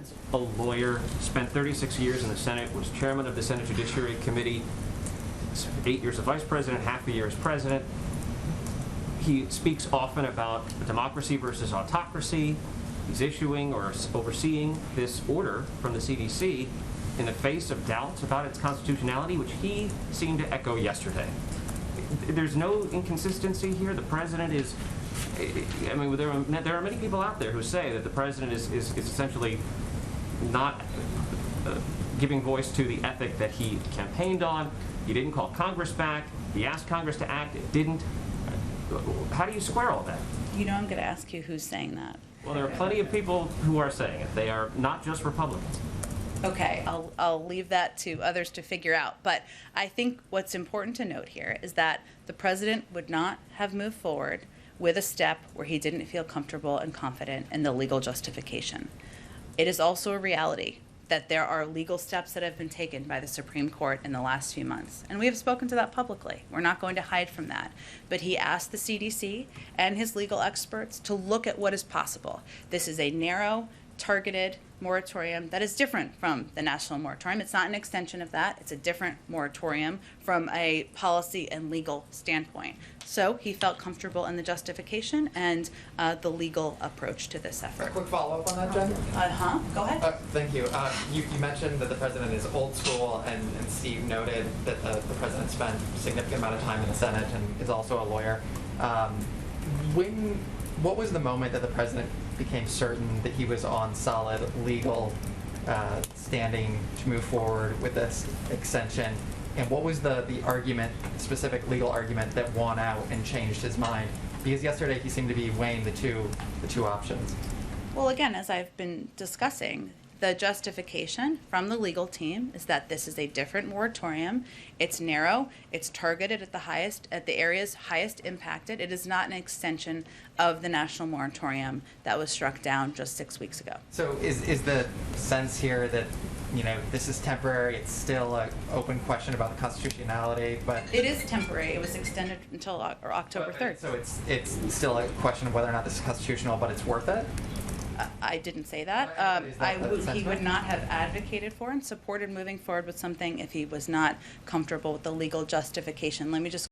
president's a lawyer, spent 36 years in the Senate, was chairman of the Senate Judiciary Committee, 8 years as vice president, half a year as president. He speaks often about democracy versus autocracy. He's issuing or overseeing this order from the CDC in the face of doubts about its constitutionality, which he seemed to echo yesterday. There's no inconsistency here. The president is, I mean, there are many people out there who say that the president is essentially not giving voice to the ethic that he campaigned on. He didn't call Congress back. He asked Congress to act. It didn't. How do you square all that? You know, I'm going to ask you who's saying that. Well, there are plenty of people who are saying it. They are not just Republicans. Okay, I'll leave that to others to figure out. But I think what's important to note here is that the president would not have moved forward with a step where he didn't feel comfortable and confident in the legal justification. It is also a reality that there are legal steps that have been taken by the Supreme Court in the last few months. And we have spoken to that publicly. We're not going to hide from that. But he asked the CDC and his legal experts to look at what is possible. This is a narrow, targeted moratorium that is different from the national moratorium. It's not an extension of that. It's a different moratorium from a policy and legal standpoint. So he felt comfortable in the justification and the legal approach to this effort. A quick follow-up on that, Jen? Go ahead. Thank you. You mentioned that the president is old school, and Steve noted that the president spent a significant amount of time in the Senate and is also a lawyer. What was the moment that the president became certain that he was on solid legal standing to move forward with this extension? And what was the argument, specific legal argument, that won out and changed his mind? Because yesterday he seemed to be weighing the two options. Well, again, as I've been discussing, the justification from the legal team is that this is a different moratorium. It's narrow. It's targeted at the areas highest impacted. It is not an extension of the national moratorium that was struck down just 6 weeks ago. So is the sense here that, you know, this is temporary? It's still an open question about the constitutionality, but it is temporary. It was extended until October 3rd. So it's still a question of whether or not this is constitutional, but it's worth it? I didn't say that. He would not have advocated for and supported moving forward with something if he was not comfortable with the legal justification. Let me just